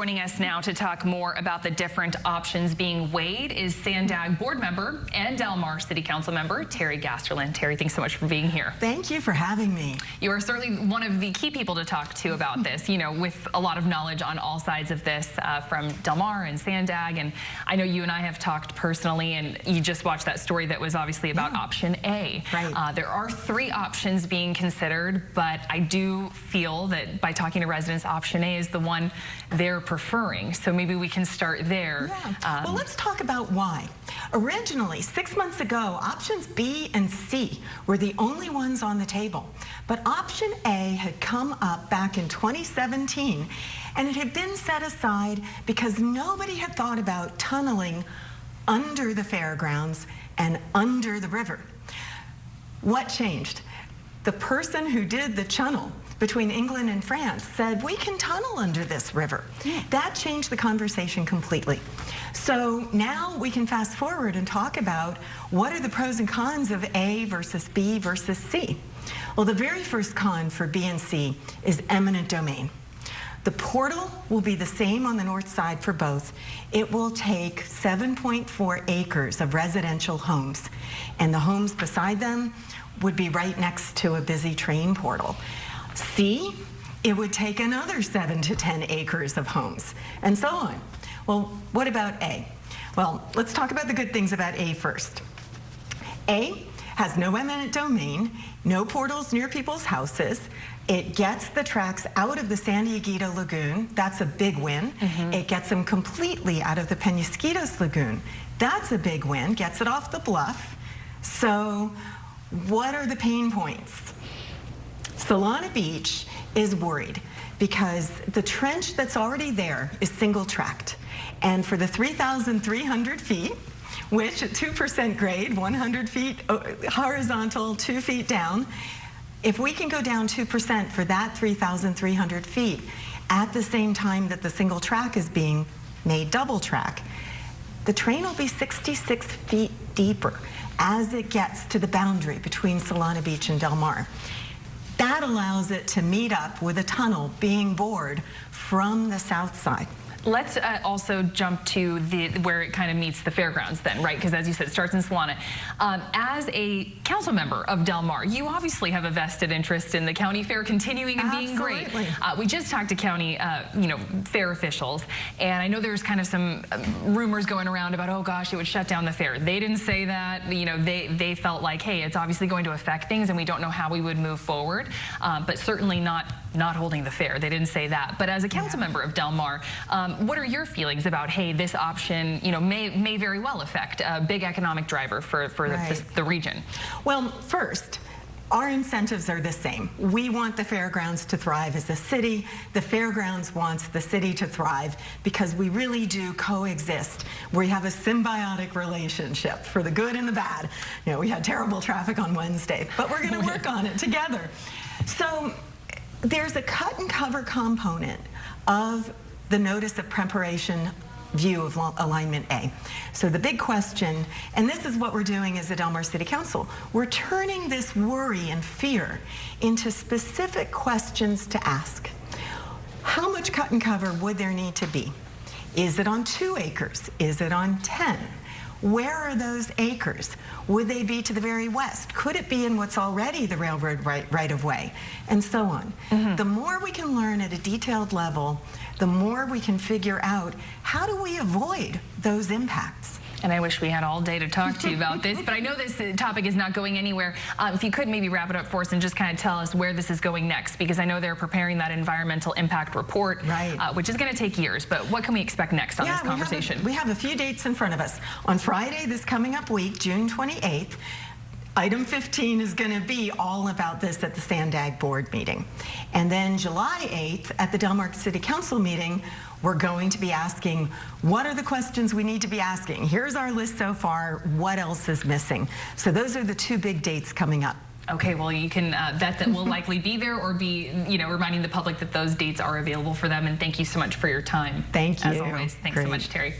Joining us now to talk more about the different options being weighed is SANDAG board member and Del Mar City Council member Terry Gaasterland. Terry, thanks so much for being here. Thank you for having me. You are certainly one of the key people to talk to about this, you know, with a lot of knowledge on all sides of this from Del Mar and SANDAG. And I know you and I have talked personally, and you just watched that story that was obviously about option A. Right. There are 3 options being considered, but I do feel that by talking to residents, option A is the one they're preferring. So maybe we can start there. Yeah. Well, let's talk about why. Originally, 6 months ago, options B and C were the only ones on the table. But option A had come up back in 2017, and it had been set aside because nobody had thought about tunneling under the fairgrounds and under the river. What changed? The person who did the tunnel between England and France said, we can tunnel under this river. That changed the conversation completely. So now we can fast forward and talk about what are the pros and cons of A versus B versus C. Well, the very first con for B and C is eminent domain. The portal will be the same on the north side for both. It will take 7.4 acres of residential homes, and the homes beside them would be right next to a busy train portal. C, it would take another 7 to 10 acres of homes, and so on. Well, what about A? Well, let's talk about the good things about A first. A has no eminent domain, no portals near people's houses. It gets the tracks out of the San Dieguito Lagoon. That's a big win. It gets them completely out of the Penasquitos Lagoon. That's a big win. Gets it off the bluff. So what are the pain points? Solana Beach is worried because the trench that's already there is single tracked. And for the 3,300 feet, which at 2% grade, 100 feet horizontal, 2 feet down, if we can go down 2% for that 3,300 feet at the same time that the single track is being made double track, the train will be 66 feet deeper as it gets to the boundary between Solana Beach and Del Mar. That allows it to meet up with a tunnel being bored from the south side. Let's also jump to where it kind of meets the fairgrounds then, right? Because as you said, it starts in Solana. As a council member of Del Mar, you obviously have a vested interest in the county fair continuing and being great. We just talked to county, fair officials, and I know there's kind of some rumors going around about, oh gosh, it would shut down the fair. They didn't say that. You know, they felt like, hey, it's obviously going to affect things, and we don't know how we would move forward, but certainly not holding the fair. They didn't say that. But as a council member of Del Mar, what are your feelings about, hey, this option, may very well affect a big economic driver for the region? Well, first, our incentives are the same. We want the fairgrounds to thrive as a city. The fairgrounds wants the city to thrive because we really do coexist. We have a symbiotic relationship for the good and the bad. You know, we had terrible traffic on Wednesday, but we're going to work on it together. So there's a cut and cover component of the notice of preparation view of alignment A. So the big question, and this is what we're doing as the Del Mar City Council, we're turning this worry and fear into specific questions to ask. How much cut and cover would there need to be? Is it on 2 acres? Is it on 10? Where are those acres? Would they be to the very west? Could it be in what's already the railroad right-of-way? And so on. The more we can learn at a detailed level, the more we can figure out how do we avoid those impacts. And I wish we had all day to talk to you about this, but I know this topic is not going anywhere. If you could maybe wrap it up for us and just kind of tell us where this is going next, because I know they're preparing that environmental impact report, which is going to take years. But what can we expect next on this conversation? We have a few dates in front of us. On Friday, this coming up week, June 28th, Item 15 is going to be all about this at the SANDAG board meeting. And then July 8th at the Del Mar City Council meeting, we're going to be asking, what are the questions we need to be asking? Here's our list so far. What else is missing? So those are the 2 big dates coming up. Okay, well, you can bet that we'll likely be there or be, reminding the public that those dates are available for them. And thank you so much for your time. Thank you. As always, thanks so much, Terry.